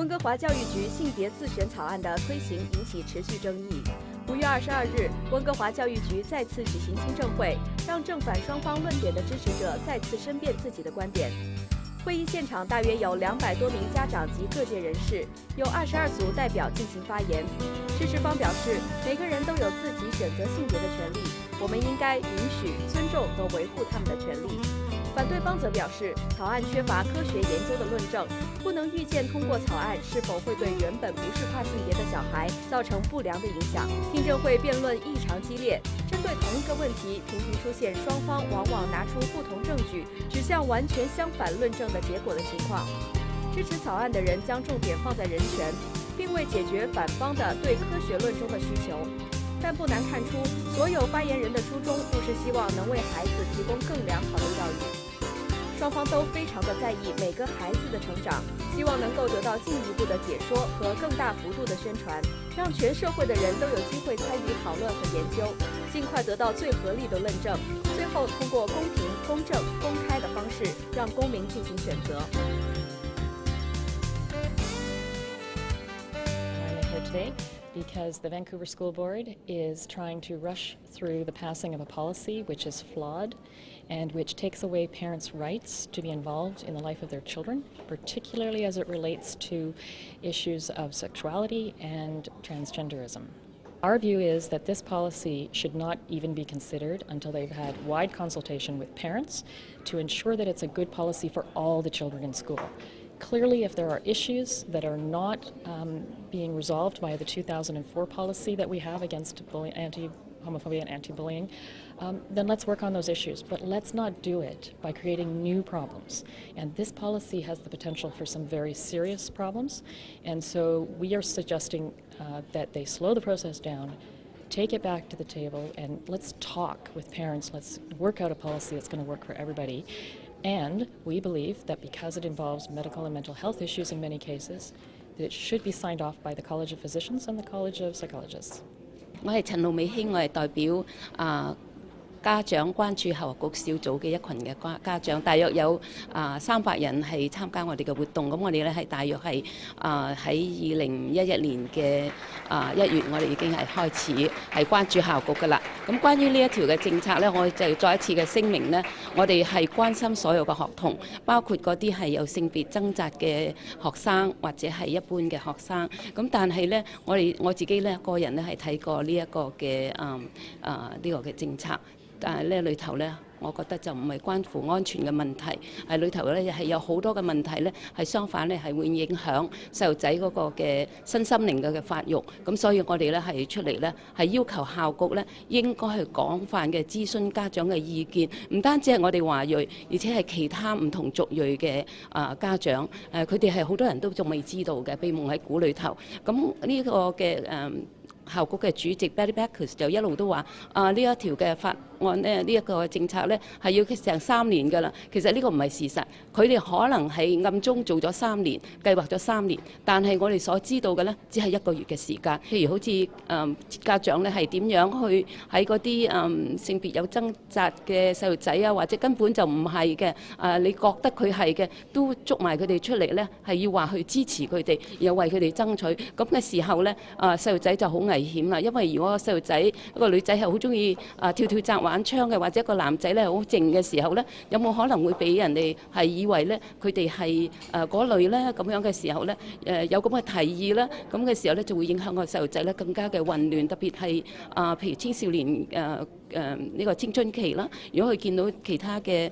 温哥华教育局性别自选草案的推行引起持续争议。5月22日，温哥华教育局再次举行听证会，让正反双方论点的支持者再次申辩自己的观点。会议现场大约有200多名家长及各界人士，有22组代表进行发言。支持方表示，每个人都有自己选择性别的权利，我们应该允许、尊重和维护他们的权利。反对方则表示，草案缺乏科学研究的论证，不能预见通过草案是否会对原本不是跨性别的小孩造成不良的影响。听证会辩论异常激烈，针对同一个问题，频频出现双方往往拿出不同证据，指向完全相反论证的结果的情况。支持草案的人将重点放在人权，并未解决反方的对科学论中的需求。但不难看出，所有发言人的初衷都是希望能为孩子提供更良好的教育。双方都非常的在意每个孩子的成长，希望能够得到进一步的解说和更大幅度的宣传，让全社会的人都有机会参与讨论和研究，尽快得到最合理的论证，最后通过公平、公正、公开的方式，让公民进行选择。Because the Vancouver School Board is trying to rush through the passing of a policy which is flawed and which takes away parents' rights to be involved in the life of their children, particularly as it relates to issues of sexuality and transgenderism. Our view is that this policy should not even be considered until they've had wide consultation with parents to ensure that it's a good policy for all the children in school. Clearly, if there are issues that are not being resolved by the 2004 policy that we have against anti-homophobia and anti-bullying, then let's work on those issues. But let's not do it by creating new problems. And this policy has the potential for some very serious problems. And so we are suggesting that they slow the process down, take it back to the table, and let's talk with parents. Let's work out a policy that's going to work for everybody. And we believe that because it involves medical and mental health issues in many cases, that it should be signed off by the College of Physicians and the College of Psychologists. 我係陳露美卿，我係代表家長關注教育局小組嘅一群嘅家長，大約有300人係參加我哋嘅活動。咁我哋咧係大約係喺2011年嘅1月，我哋已經係開始係關注教育局㗎啦。咁關於呢一條嘅政策咧，我就再一次嘅聲明咧，我哋係關心所有嘅學童，包括嗰啲係有性別掙扎嘅學生或者係一般嘅學生。咁但係咧，我自己咧個人咧係睇過呢一個嘅呢個嘅政策。但係咧，裏頭咧，我覺得就唔係關乎安全嘅問題，係裏頭咧係有好多嘅問題咧，係相反咧係會影響細路仔嗰個嘅身心靈嘅發育。咁所以我哋咧係出嚟咧係要求校局咧應該係廣泛嘅諮詢家長嘅意見，唔單止係我哋華裔，而且係其他唔同族裔嘅家長，佢哋係好多人都仲未知道嘅，被蒙喺鼓裏頭。咁呢個嘅校局嘅主席 Betty Backus 就一路都話呢一條嘅法案咧，呢一個政策咧係要成3年㗎啦。其實呢個唔係事實，佢哋可能係暗中做咗3年，計劃咗3年，但係我哋所知道嘅咧只係1個月嘅時間。譬如好似家長咧係點樣去喺嗰啲性別有掙扎嘅細路仔啊，或者根本就唔係嘅你覺得佢係嘅，都捉埋佢哋出嚟咧，係要話去支持佢哋，又為佢哋爭取。咁嘅時候咧，細路仔就好危險啦，因為如果個細路仔一個女仔係好中意跳跳紮玩槍嘅，或者一個男仔咧好靜嘅時候咧，有冇可能會俾人哋係以為咧佢哋係嗰類咧咁樣嘅時候咧有咁嘅提議咧，咁嘅時候咧就會影響個細路仔咧更加嘅混亂，特別係譬如青少年呢個青春期啦。如果佢見到其他嘅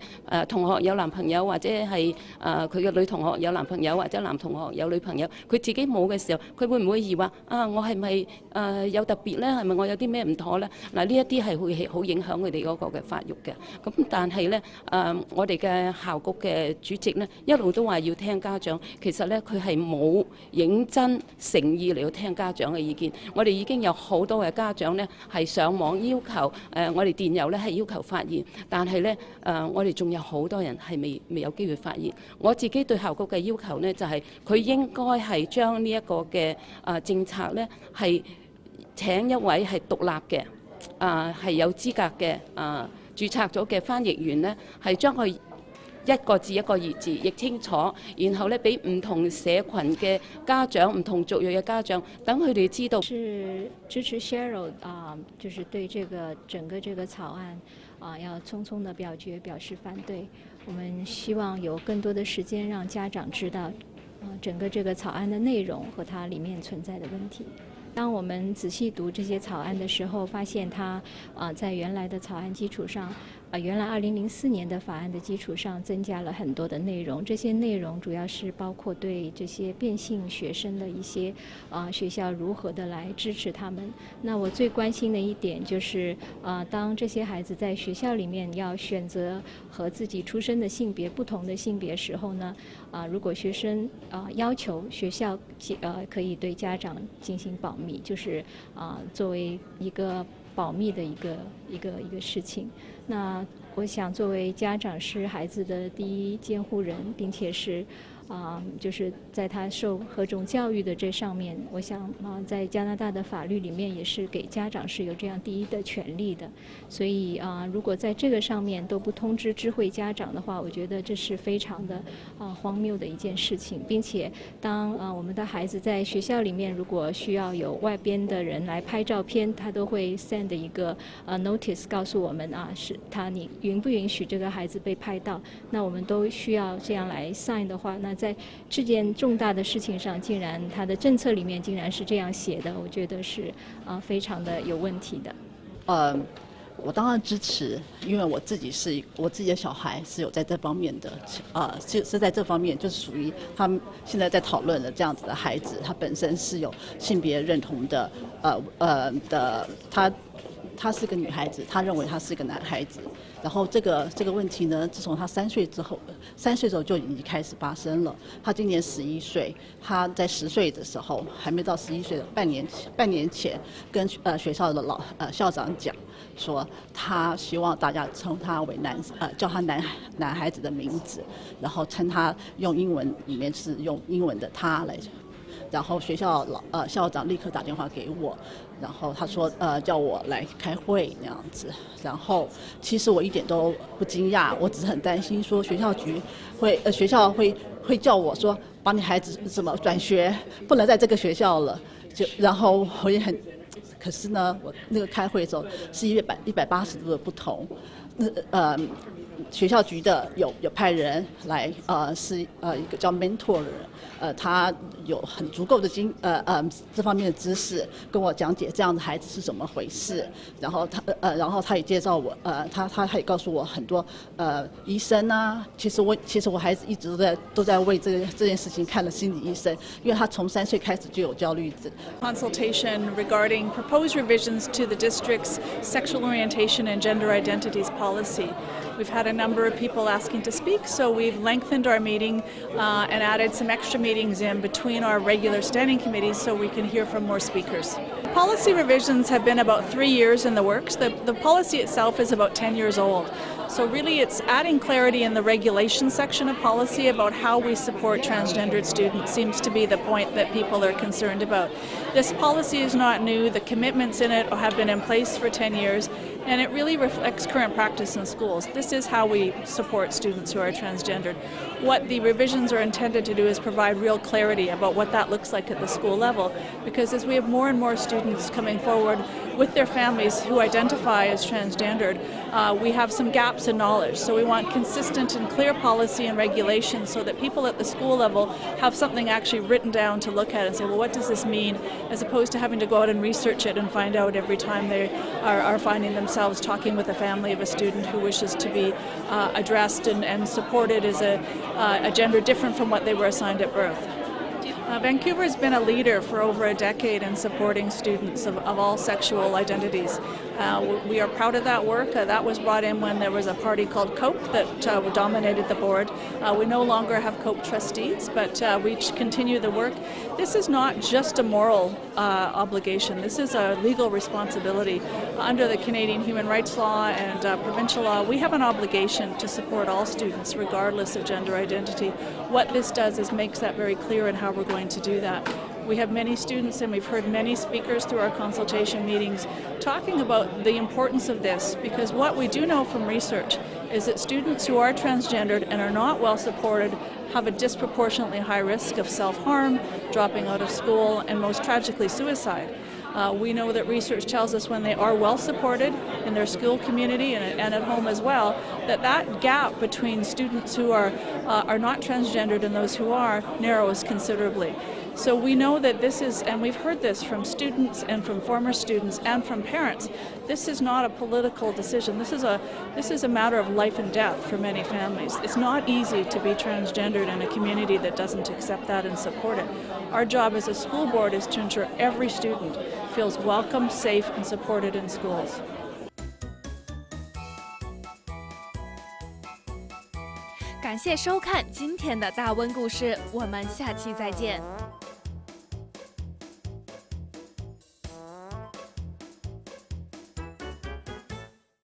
同學有男朋友，或者係佢嘅女同學有男朋友，或者男同學有女朋友，佢自己冇嘅時候，佢會唔會疑惑我係咪有特別咧？係咪我有啲咩唔妥咧？嗱，呢一啲係會好影響佢哋嗰個嘅發育嘅。咁但係咧我哋嘅校局嘅主席咧一路都話要聽家長，其實咧佢係冇認真誠意嚟到聽家長嘅意見。我哋已經有好多嘅家長咧係上網要求我哋電郵咧係要求發言，但係咧我哋仲有好多人係未有機會發言。我自己對校局嘅要求咧就係佢應該係將呢一個嘅政策咧係請一位係獨立嘅係有資格嘅註冊咗嘅翻譯員咧，係將佢一個字一個字譯清楚，然後咧俾唔同社群嘅家長、唔同族裔嘅家長，等佢哋知道。是支持 Cheryl 就是对整个这个草案要匆匆的表决表示反对。我们希望有更多的时间让家长知道整个这个草案的内容和它里面存在的问题。当我们仔细读这些草案的时候，发现它在原来的草案基础上，原来2004年的法案的基础上增加了很多的内容。这些内容主要是包括对这些变性学生的一些学校如何的来支持他们。那我最关心的一点就是当这些孩子在学校里面要选择和自己出生的性别不同的性别时候呢，如果学生要求学校可以对家长进行保密，就是作为一个保密的一个事情。那我想作为家长是孩子的第一监护人，并且是就是在他受何种教育的这上面，我想在加拿大的法律里面也是给家长是有这样第一的权利的。所以如果在这个上面都不通知知会家长的话，我觉得这是非常的荒谬的一件事情。并且当我们的孩子在学校里面如果需要有外边的人来拍照片，他都会 send 一个notice 告诉我们是你允不允许这个孩子被拍到。那我们都需要这样来 sign 的话，那在这件重大的事情上，竟然他的政策里面竟然是这样写的，我觉得是非常的有问题的。我当然支持，因为我自己的小孩是有在这方面的，是在这方面就是属于他们现在在讨论的这样子的孩子，他本身是有性别认同的，他是个女孩子，他认为他是个男孩子。然后这个问题呢，自从他3岁之后就已经开始发生了。他今年11岁，他在10岁的时候，还没到11岁的半年前，跟学校的校长讲，说他希望大家称他为叫他男孩子的名字，然后称他用英文里面是用英文的他来讲。然后学校校长立刻打电话给我，然后他说叫我来开会那样子。然后其实我一点都不惊讶，我只是很担心说学校会叫我说把你孩子怎么转学，不能在这个学校了。然后我也很，可是呢，我那个开会的时候是180度的不同。学校局的有派人来，是一个叫 mentor 的人，他有很足够的这方面的知识，跟我讲解这样的孩子是怎么回事。然后他也介绍我，他也告诉我很多医生啊。其实我孩子一直都在为这件事情看了心理医生，因为他从3岁开始就有焦虑症。Consultation regarding proposed revisions to the district's sexual orientation and gender identities policy. We've had a number of people asking to speak, so we've lengthened our meeting and added some extra meetings in between our regular standing committees so we can hear from more speakers. Policy revisions have been about 3 years in the works. The policy itself is about 10 years old. So really it's adding clarity in the regulation section of policy about how we support transgendered students seems to be the point that people are concerned about. This policy is not new. The commitments in it have been in place for 10 years, and it really reflects current practice in schools. This is how we support students who are transgendered. What the revisions are intended to do is provide real clarity about what that looks like at the school level, because as we have more and more students coming forward with their families who identify as transgendered, we have some gaps in knowledge. So we want consistent and clear policy and regulation so that people at the school level have something actually written down to look at and say, well, what does this mean? As opposed to having to go out and research it and find out every time they are finding themselves talking with a family of a student who wishes to be addressed and supported as a gender different from what they were assigned at birth. Vancouver has been a leader for over a decade in supporting students of all sexual identities. We are proud of that work. That was brought in when there was a party called COPE that dominated the board. We no longer have COPE trustees, but we continue the work. This is not just a moral obligation. This is a legal responsibility. Under the Canadian human rights law and provincial law, we have an obligation to support all students regardless of gender identity. What this does is makes that very clear in how we're going to do that. We have many students and we've heard many speakers through our consultation meetings talking about the importance of this, because what we do know from research is that students who are transgendered and are not well supported have a disproportionately high risk of self-harm, dropping out of school, and most tragically suicide. We know that research tells us when they are well supported in their school community and at home as well, that gap between students who are not transgendered and those who are narrows considerably. So we know that this is, and we've heard this from students and from former students and from parents, this is not a political decision. This is a matter of life and death for many families. It's not easy to be transgendered in a community that doesn't accept that and support it. Our job as a school board is to ensure every student feels welcome, safe, and supported in schools. 感谢收看今天的大温故事，我们下期再见。